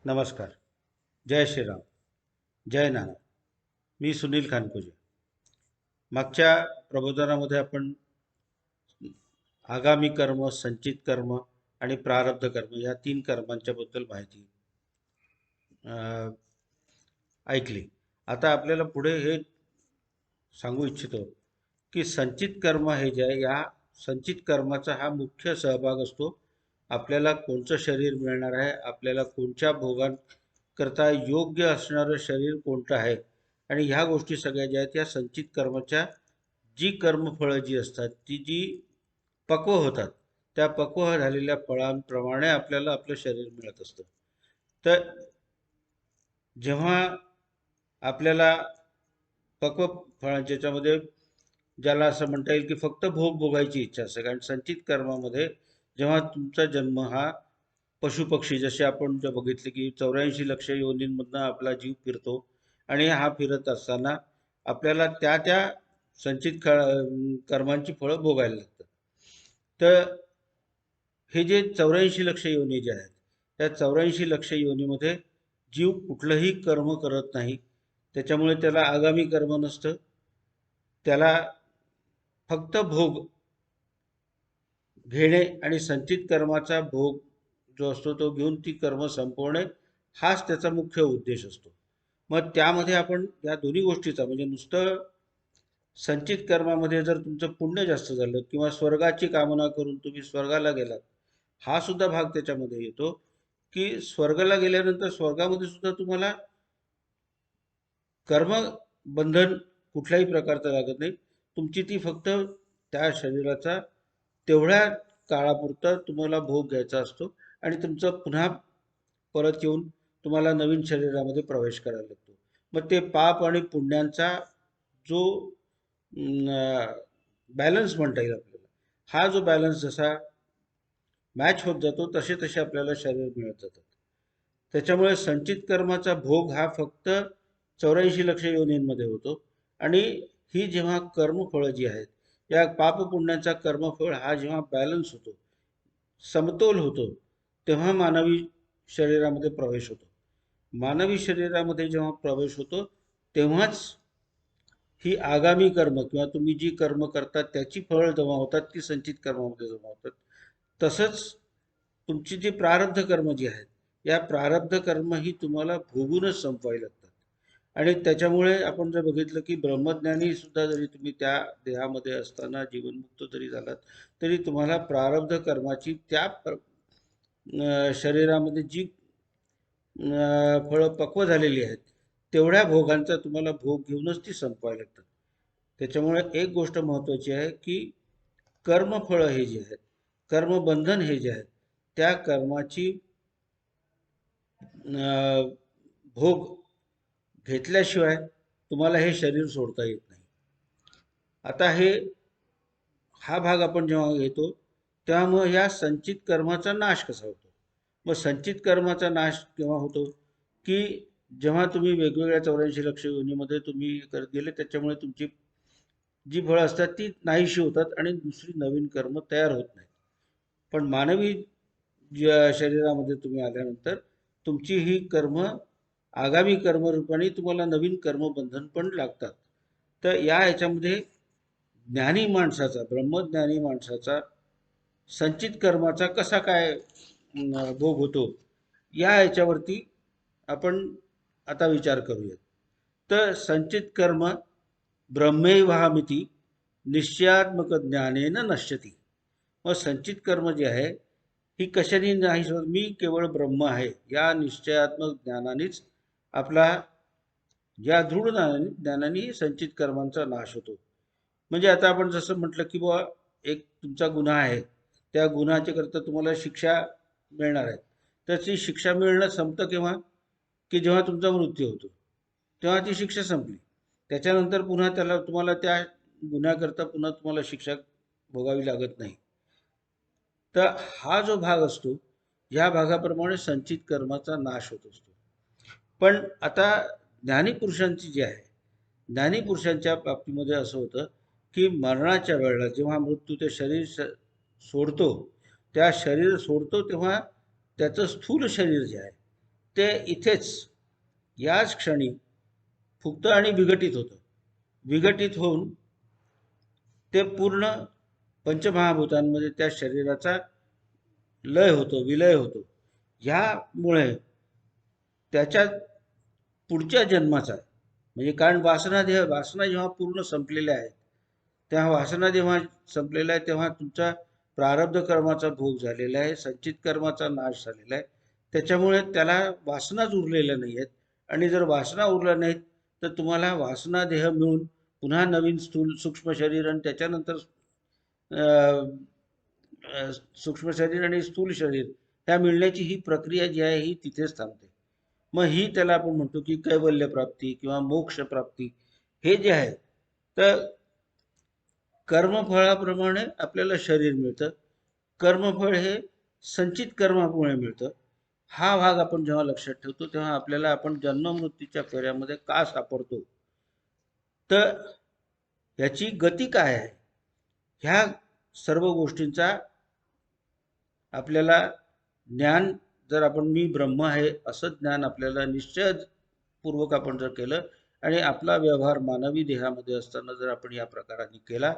नमस्कार. जय श्रीराम. जय नाना. मी सुनील खानपुजे. मागच्या प्रबोधनामध्ये आपण आगामी कर्म, संचित कर्म आणि प्रारब्ध कर्म या तीन कर्मांच्या बद्दल माहिती अ, ऐकली. आता आपल्याला पुढे हे सांगू इच्छितो की संचित कर्म हे जे आहे, या संचित कर्माचा हा मुख्य सहभाग असतो. आपल्याला कोणचं शरीर मिळणार आहे, आपल्याला कोणत्या भोगांकरता योग्य असणारं शरीर कोणतं आहे, आणि ह्या गोष्टी सगळ्या ज्या आहेत या संचित कर्माच्या जी कर्मफळं जी असतात ती जी पक्व होतात, त्या पक्व झालेल्या फळांप्रमाणे आपल्याला आपलं शरीर मिळत असतं. तर जेव्हा आपल्याला पक्व फळांच्या याच्यामध्ये, ज्याला असं म्हणता येईल की फक्त भोग भोगायची इच्छा असते, कारण संचित कर्मामध्ये जेव्हा तुमचा जन्म हा पशुपक्षी, जसे आपण जे बघितले की 84 लक्ष योनींमधनं आपला जीव फिरतो, आणि हा फिरत असताना आपल्याला त्या त्या संचित कर्मांची फळं भोगायला लागतात. तर हे जे 84 लक्ष योनी जे आहेत, त्या 84 लक्ष योनीमध्ये जीव कुठलंही कर्म करत नाही. त्याच्यामुळे त्याला आगामी कर्म नसतं. त्याला फक्त भोग घेणे आणि संचित कर्माचा भोग जो असतो तो घेऊन ती कर्म संपवणे, हाच त्याचा मुख्य उद्देश असतो. मग त्यामध्ये आपण या दोन्ही गोष्टीचा, म्हणजे नुसतं संचित कर्मामध्ये जर तुमचं पुण्य जास्त झालं किंवा स्वर्गाची कामना करून तुम्ही स्वर्गाला गेलात, हा सुद्धा भाग त्याच्यामध्ये येतो. की स्वर्गाला गेल्यानंतर स्वर्गामध्ये सुद्धा तुम्हाला कर्म बंधन कुठल्याही प्रकारचं लागत नाही. तुमची ती फक्त त्या शरीराचा तेवढ्या काळापुरता तुम्हाला भोग घ्यायचा असतो, आणि तुमचं पुन्हा परत येऊन तुम्हाला नवीन शरीरामध्ये प्रवेश करायला लागतो. मग ते पाप आणि पुण्यांचा जो बॅलन्स म्हणता येईल आपल्याला, हा जो बॅलन्स जसा मॅच होत जातो, तसे तसे आपल्याला शरीर मिळत जातात. त्याच्यामुळे संचित कर्माचा भोग हा फक्त 84 लक्ष योनींमध्ये होतो. आणि ही जेव्हा कर्मफळं जी आहेत, या पापपुण्याचा कर्मफळ हा जेव्हा बॅलन्स होतो, समतोल होतो, तेव्हा मानवी शरीरामध्ये प्रवेश होतो. मानवी शरीरामध्ये जेव्हा प्रवेश होतो, तेव्हाच ही आगामी कर्म किंवा तुम्ही जी कर्म करतात त्याची फळ जमा होतात, ती संचित कर्मामध्ये जमा होतात. तसंच तुमची जी प्रारब्ध कर्म जी आहेत, या प्रारब्ध कर्म ही तुम्हाला भोगूनच संपवावी लागतात. आणि त्याच्यामुळे आपण जर बघितलं की ब्रह्मज्ञानी सुद्धा जरी तुम्ही त्या देहामध्ये असताना जीवनमुक्त जरी झालात, तरी तुम्हाला प्रारब्ध कर्माची त्या शरीरामध्ये जी फळं पक्व झालेली आहेत, तेवढ्या भोगांचा तुम्हाला भोग घेऊनच ती संपवावी लागतात. त्याच्यामुळे एक गोष्ट महत्त्वाची आहे की कर्मफळं हे जे आहेत, कर्मबंधन हे जे आहेत, त्या कर्माची भोग घेतल्याशिवाय तुम्हाला हे शरीर सोडता येत नाही. आता हा भाग आपण जेव्हा घेतो, तेव्हा मग या संचित कर्माचा नाश कसा होतो. मग संचित कर्माचा नाश केव्हा होतो की जेव्हा तुम्ही वेगवेगळ्या 84 लक्ष योनीमध्ये तुम्ही करत गेले, त्याच्यामुळे तुमची जी फळं असतात ती नाहीशी होतात आणि दुसरी नवीन कर्म तयार होत नाही. पण मानवी ज्या शरीरामध्ये तुम्ही आल्यानंतर तुमची ही कर्म आगामी कर्मरूपाने तुम्हाला नवीन कर्मबंधन पण लागतात. तर या ह्याच्यामध्ये ज्ञानी माणसाचा, ब्रह्मज्ञानी माणसाचा संचित कर्माचा कसा काय भोग होतो, या ह्याच्यावरती आपण आता विचार करूयात. तर संचित कर्म ब्रह्मैवाहमिती निश्चयात्मक ज्ञानेन नश्यती. मग संचित कर्म जे आहे, ही कशाने नाही होत, मी केवळ ब्रह्म आहे या निश्चयात्मक ज्ञानानेच आपला, या दृढ ज्ञानाने संचित कर्मांचा नाश होतो. म्हणजे आता आपण जसं म्हटलं की बुवा एक तुमचा गुन्हा आहे, त्या गुन्ह्याच्या करता तुम्हाला शिक्षा मिळणार आहे. तर ती शिक्षा मिळणं संपतं केव्हा, की जेव्हा तुमचा मृत्यू होतो, तेव्हा ती शिक्षा संपली. त्याच्यानंतर पुन्हा तुम्हाला त्या गुन्ह्याकरता पुन्हा तुम्हाला शिक्षा भोगावी लागत नाही. तर हा जो भाग असतो, या भागाप्रमाणे संचित कर्माचा नाश होत असतो. पण आता ज्ञानीपुरुषांची जी आहे, ज्ञानीपुरुषांच्या बाबतीमध्ये असं होतं की मरणाच्या वेळेला जेव्हा मृत्यू ते शरीर सोडतो, त्या शरीर सोडतो तेव्हा त्याचं स्थूल शरीर जे आहे, ते इथेच याच क्षणी फुगतं आणि विघटित होतं. विघटित होऊन ते पूर्ण पंचमहाभूतांमध्ये त्या शरीराचा लय होतो, विलय होतो. ह्यामुळे त्याच्या पुढच्या जन्माचा, म्हणजे कारण वासना जेव्हा पूर्ण संपलेल्या आहेत, तेव्हा वासना जेव्हा संपलेल्या आहे तेव्हा तुमचा प्रारब्ध कर्माचा भोग झालेला आहे, संचित कर्माचा नाश झालेला आहे. त्याच्यामुळे त्याला वासनाच उरलेल्या नाही आहेत. आणि जर वासना उरल्या नाहीत तर तुम्हाला वासना देह मिळून पुन्हा नवीन स्थूल सूक्ष्म शरीर आणि त्याच्यानंतर सूक्ष्म शरीर आणि स्थूल शरीर ह्या मिळण्याची ही प्रक्रिया जी आहे ही तिथेच थांबते. मग ही त्याला आपण म्हणतो की कैवल्य प्राप्ती किंवा मोक्ष प्राप्ती हे जे आहे. तर कर्मफळाप्रमाणे आपल्याला शरीर मिळतं. कर्मफळ हे संचित कर्मामुळे मिळतं. हा भाग आपण जेव्हा लक्षात ठेवतो तेव्हा आपल्याला आपण जन्ममृत्यूच्या फेऱ्यामध्ये का सापडतो, तर याची गती काय आहे, ह्या सर्व गोष्टींचा आपल्याला ज्ञान, जर आपण मी ब्रह्म आहे असं ज्ञान आपल्याला निश्चयपूर्वक आपण जर केलं आणि आपला व्यवहार मानवी देहामध्ये असताना जर आपण या प्रकाराने केला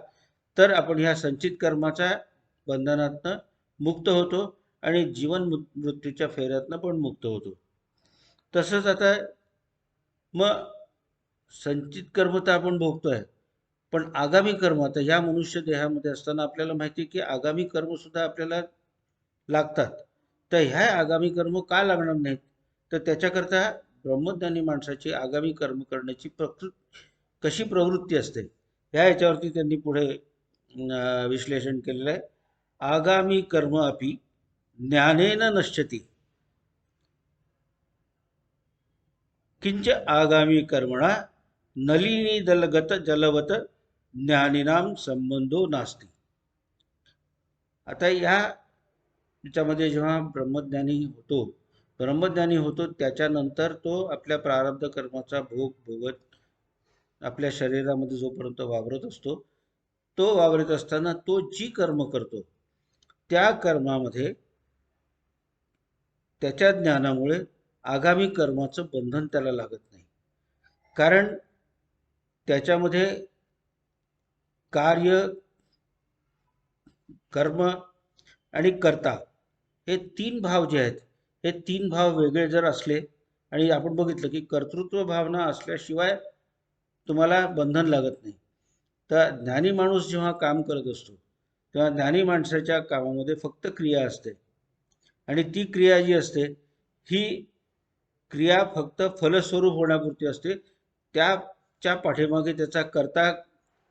तर आपण ह्या संचित कर्माच्या बंधनातनं मुक्त होतो आणि जीवन मृत्यूच्या फेऱ्यातनं पण मुक्त होतो. तसंच आता मग संचित कर्म तर आपण भोगतोय, पण आगामी कर्म आता ह्या मनुष्य देहामध्ये असताना आपल्याला माहिती आहे की आगामी कर्म सुद्धा आपल्याला लागतात. तर ह्या आगामी कर्म का लागणार नाहीत, तर त्याच्याकरता ब्रह्मज्ञानी माणसाची आगामी कर्म करण्याची कशी प्रवृत्ती असते ह्या याच्यावरती त्यांनी पुढे विश्लेषण केलेलं आहे. आगामी कर्म अपि ज्ञानेन नश्यति, किंच आगामी कर्मणा नलिनी दलगत जलवत ज्ञानीनाम संबंधो नास्ति. आता याच्यामध्ये जेव्हा ब्रह्मज्ञानी होतो त्याच्यानंतर तो आपल्या प्रारब्ध कर्माचा भोग भोगत आपल्या शरीरामध्ये जोपर्यंत वावरत असतो, तो वावरत असताना तो जी कर्म करतो त्या कर्मामध्ये त्याच्या ज्ञानामुळे आगामी कर्माचं बंधन त्याला लागत नाही. कारण त्याच्यामध्ये कार्य, कर्म आणि कर्ता हे तीन भाव जे आहेत, हे तीन भाव वेगळे जर असले आणि आपण बघितलं की कर्तृत्व भावना असल्याशिवाय तुम्हाला बंधन लागत नाही. तर ज्ञानी माणूस जेव्हा काम करत असतो तेव्हा ज्ञानी माणसाच्या कामामध्ये फक्त क्रिया असते आणि ती क्रिया जी असते ही क्रिया फक्त फलस्वरूप होण्यापुरती असते. त्याच्या पाठीमागे त्याचा कर्ता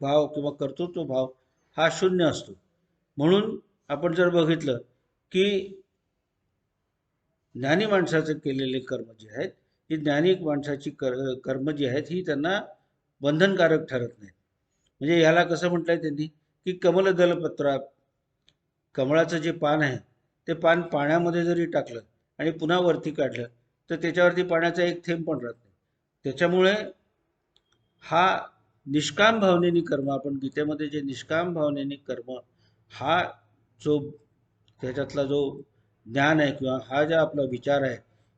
भाव किंवा कर्तृत्व भाव हा शून्य असतो. म्हणून आपण जर बघितलं की ज्ञानी माणसाचे केलेले कर्म जे आहेत, ही ज्ञानी माणसाची कर्म जी आहेत ही त्यांना बंधनकारक ठरत नाहीत. म्हणजे ह्याला कसं म्हटलंय त्यांनी की कमलदलपत्रा, कमळाचं जे पान आहे ते पान पाण्यामध्ये जरी टाकलं आणि पुन्हा वरती काढलं तर त्याच्यावरती पाण्याचा एक थेंब पण राहत नाही. त्याच्यामुळे हा निष्काम भावनेने कर्म, आपण गीतेमध्ये जे निष्काम भावनेने कर्म, हा जो त्याच्यातला जो ज्ञान आहे किंवा हा जो आपला विचार आहे,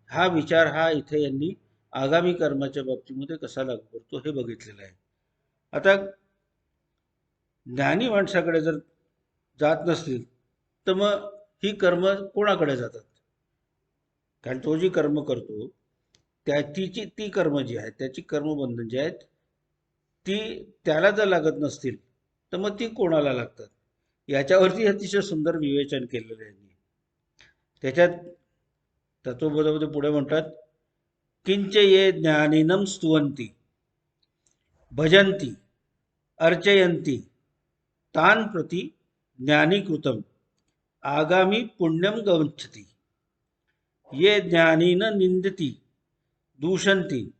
हा विचार हा इथे यांनी आगामी कर्माच्या बाबतीमध्ये कसा लागू करतो हे बघितलेलं आहे. आता ज्ञानी माणसाकडे जर जात नसतील तर मग ही कर्म कोणाकडे जातात, कारण तो जी कर्म करतो ती कर्म जी आहेत, त्याची कर्मबंधन जी आहेत ती त्याला जर लागत नसतील तर मग ती कोणाला लागतात, याच्यावरती अतिशय सुंदर विवेचन केलेलं आहे. त्याच्यात तत्वबोधामध्ये पुढे म्हणतात, किंच ये ज्ञानिनम स्तुवंती भजंती अर्चयंती तान प्रति ज्ञानीकृतम आगामी पुण्यम गच्छति, ये ज्ञानीन निंदती दूषंती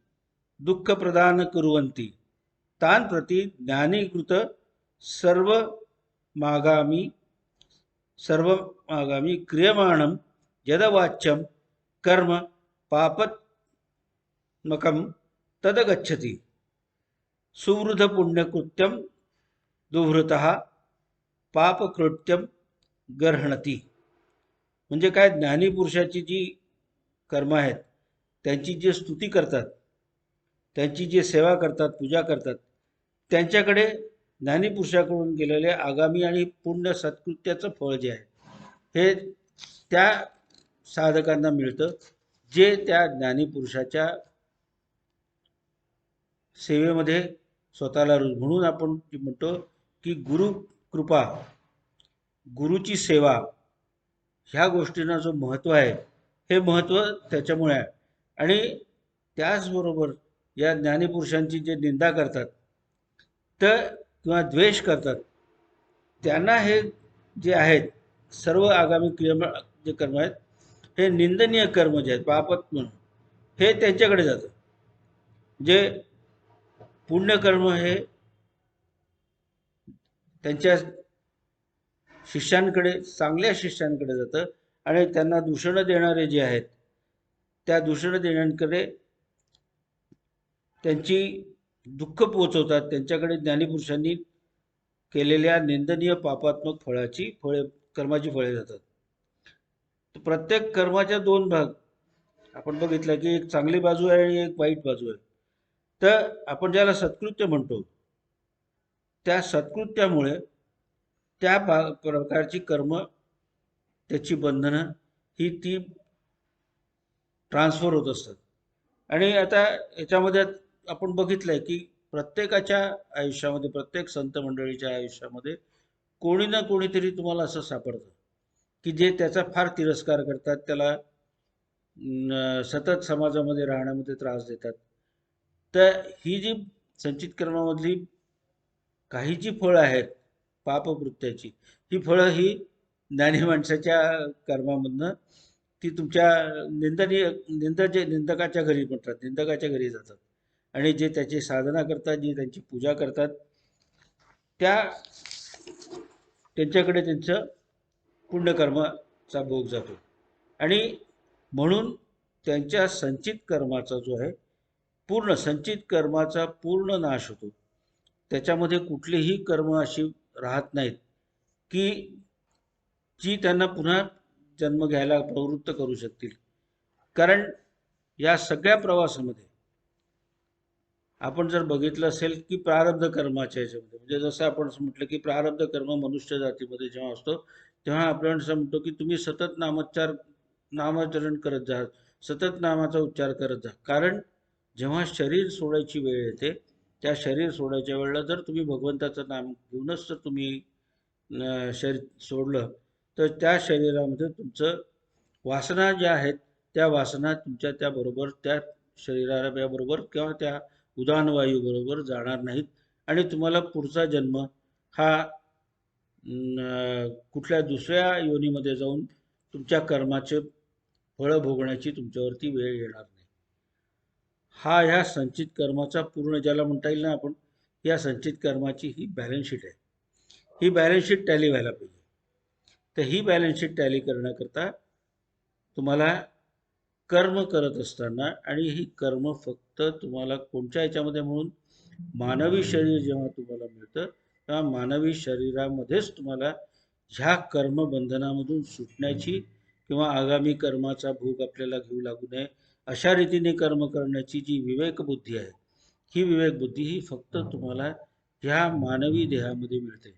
दुःख प्रदान कुर्वन्ति तान प्रति ज्ञानीकृत सर्वमागामी क्रियमाणम यदवाच्यम कर्म पापत्मकम तदगच्छति सुवृध पुण्यकृत्यम दुभृतः पापकृत्यम गर्हणती. म्हणजे काय, ज्ञानी पुरुषाची जी कर्म आहेत त्यांची जे स्तुती करतात, त्यांची जे सेवा करतात, पूजा करतात, त्यांच्याकडे ज्ञानीपुरुषाकडून गेलेले आगामी आणि पुण्य सत्कृत्याचं फळ जे आहे हे त्या साधकांना मिळतं, जे त्या ज्ञानीपुरुषाच्या सेवेमध्ये स्वतःला म्हणून आपण म्हणतो की गुरु कृपा, गुरुची सेवा ह्या गोष्टींना जो महत्त्व आहे, हे महत्त्व त्याच्यामुळे आहे. आणि त्याचबरोबर या ज्ञानीपुरुषांची जे निंदा करतात तर किंवा द्वेष करतात, त्यांना हे जे आहेत सर्व आगामी क्रिया जे कर्म आहेत, हे निंदनीय कर्म जे आहेत पापत म्हणून, हे त्यांच्याकडे जातं. जे पुण्यकर्म हे त्यांच्या शिष्यांकडे, चांगल्या शिष्यांकडे जातं आणि त्यांना दूषणं देणारे जे आहेत त्या दूषणं देण्याकडे त्यांची दुःख पोचवतात. त्यांच्याकडे ज्ञानीपुरुषांनी केलेल्या निंदनीय पापात्मक कर्माची फळे जातात. प्रत्येक कर्माच्या दोन भाग आपण बघितलं की एक चांगली बाजू आहे आणि एक वाईट बाजू आहे. तर आपण ज्याला सत्कृत्य म्हणतो, त्या सत्कृत्यामुळे त्या प्रकारची कर्म, त्याची बंधनं ती ट्रान्सफर होत असतात. आणि आता याच्यामध्ये आपण बघितलंय की प्रत्येकाच्या आयुष्यामध्ये, प्रत्येक संत मंडळीच्या आयुष्यामध्ये कोणी ना कोणीतरी तुम्हाला असं सापडतं की जे त्याचा फार तिरस्कार करतात, त्याला सतत समाजामध्ये राहण्यामध्ये त्रास देतात. तर ही जी संचित कर्मामधली काही जी फळं आहेत पापकृत्याची, ही फळं ही ज्ञानी माणसाच्या कर्मामधनं ती तुमच्या निंदकाच्या घरी म्हणतात, निंदकाच्या घरी जातात. आणि जे त्याची साधना करतात, जी त्यांची पूजा करतात, त्यांच्याकडे त्यांचं पुण्यकर्माचा भोग जातो. आणि म्हणून त्यांच्या संचित कर्माचा जो आहे, संचित कर्माचा पूर्ण नाश होतो. त्याच्यामध्ये कुठलीही कर्म अशी राहत नाहीत की जी त्यांना पुन्हा जन्म घ्यायला प्रवृत्त करू शकतील. कारण या सगळ्या प्रवासामध्ये आपण जर बघितलं असेल की प्रारब्ध कर्माच्या ह्याच्यामध्ये, म्हणजे जसं आपण असं म्हटलं की प्रारब्ध कर्म मनुष्य जातीमध्ये जेव्हा असतो, तेव्हा आपण असं म्हणतो की तुम्ही सतत नामचरण करत जा, सतत नामाचा उच्चार करत जा. कारण जेव्हा शरीर सोडायची वेळ येते, त्या शरीर सोडायच्या वेळेला जर तुम्ही भगवंताचं नाम घेऊनच जर तुम्ही शरीर सोडलं, तर त्या शरीरामध्ये तुमचं वासना ज्या आहेत, त्या वासना तुमच्या त्याबरोबर त्या शरीराबरोबर किंवा त्या उदान वायूबरोबर जाणार नाहीत. आणि तुम्हाला पुढचा जन्म हा कुठल्या दुसऱ्या योनीमध्ये जाऊन तुमच्या कर्माचे फळं भोगण्याची तुमच्यावरती वेळ येणार नाही. हा ह्या संचित कर्माचा पूर्ण, ज्याला म्हणता येईल ना आपण, या संचित कर्माची ही बॅलन्स शीट आहे. ही बॅलन्स शीट टॅली व्हायला पाहिजे. तर ही बॅलन्स शीट टॅली करण्याकरता तुम्हाला कर्म करत असताना, आणि ही कर्म फक्त तुम्हाला कोणत्या ह्याच्यामध्ये, म्हणून मानवी शरीर जेव्हा तुम्हाला मिळतं, तेव्हा मानवी शरीरामध्येच तुम्हाला ह्या कर्मबंधनामधून सुटण्याची किंवा आगामी कर्माचा भोग आपल्याला घेऊ लागू नये अशा रीतीने कर्म करण्याची जी विवेकबुद्धी आहे, ही विवेकबुद्धी ही फक्त तुम्हाला ह्या मानवी देहामध्ये मिळते.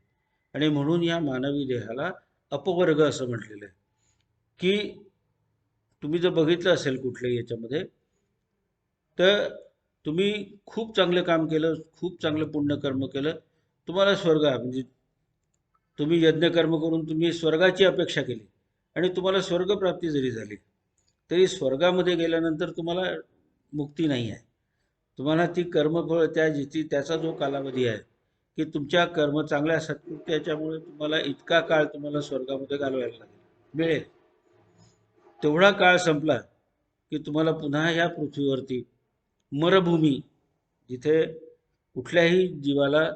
आणि म्हणून या मानवी देहाला अपवर्ग असं म्हटलेलं आहे. की तुम्ही जर बघितलं असेल कुठल्याही याच्यामध्ये, तर तुम्ही खूप चांगलं काम केलं, खूप चांगलं पुण्यकर्म केलं, तुम्हाला स्वर्ग, म्हणजे तुम्ही यज्ञकर्म करून तुम्ही स्वर्गाची अपेक्षा केली आणि तुम्हाला स्वर्गप्राप्ती जरी झाली, तरी स्वर्गामध्ये गेल्यानंतर तुम्हाला मुक्ती नाही आहे. तुम्हाला ती कर्मफळ त्याचा जो कालावधी आहे की तुमच्या चांगल्या सत्कृत्याच्यामुळे तुम्हाला इतका काळ तुम्हाला स्वर्गामध्ये घालवायला मिळेल. तेवढा काळ संपला की तुम्हाला पुन्हा ह्या पृथ्वीवरती मरभूमी, जिथे कुठल्याही जीवाला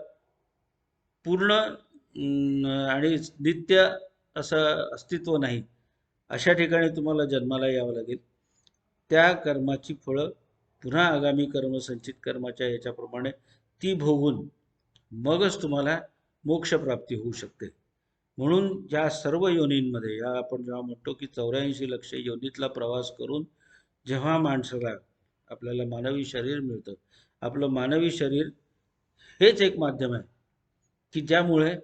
पूर्ण आणि नित्य असं अस्तित्व नाही, अशा ठिकाणी तुम्हाला जन्माला यावं लागेल. त्या कर्माची फळं पुन्हा आगामी संचित कर्माच्या ह्याच्याप्रमाणे ती भोगून मगच तुम्हाला मोक्षप्राप्ती होऊ शकते. म्हणून या सर्व योनींमध्ये, या आपण जेव्हा म्हणतो की 84 लक्ष योनीतला प्रवास करून जेव्हा माणसाला आपल्याला मानवी शरीर मिळतं, आपलं मानवी शरीर हेच एक माध्यम आहे की ज्यामुळे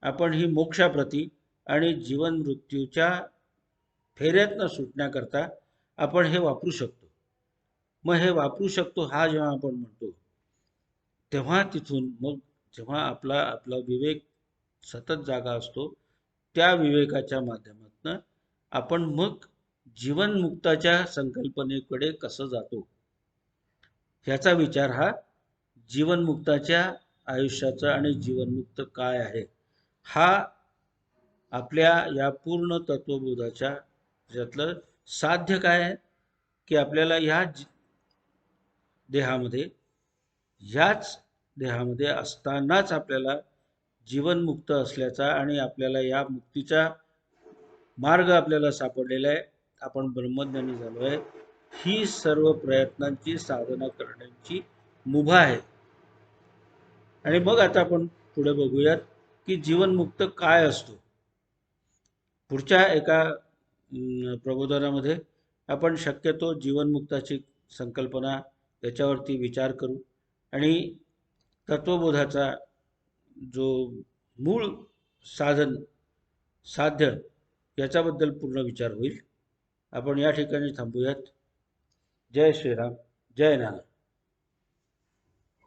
आपण ही मोक्षाप्रती आणि जीवन मृत्यूच्या फेऱ्यातनं सुटण्याकरता आपण हे वापरू शकतो. मग हे वापरू शकतो हा जेव्हा आपण म्हणतो, तेव्हा तिथून मग जेव्हा आपला आपला विवेक सतत जागा असतो, त्या विवेकाच्या माध्यमातनं आपण मग जीवनमुक्ताच्या संकल्पनेकडे कसं जातो, ह्याचा विचार हा जीवनमुक्ताच्या आयुष्याचा आणि जीवनमुक्त काय आहे, हा आपल्या या पूर्ण तत्वबोधाच्या ह्याच्यातलं साध्य काय आहे, की आपल्याला देहामध्ये ह्याच देहामध्ये असतानाच आपल्याला जीवनमुक्त असल्याचा आणि आपल्याला या मुक्तीचा मार्ग आपल्याला सापडलेला आहे, आपण ब्रह्मज्ञानी झालो आहे, ही सर्व प्रयत्नांची साधना करण्याची मुभा आहे. आणि मग आता आपण पुढे बघूयात की जीवनमुक्त काय असतो. पुढच्या एका प्रबोधनामध्ये आपण शक्यतो जीवनमुक्ताची संकल्पना याच्यावरती विचार करू आणि तत्वबोधाचा जो मूळ साधन साध्य याच्याबद्दल पूर्ण विचार होईल. आपण या ठिकाणी थांबूयात. जय श्रीराम, जय नारायण.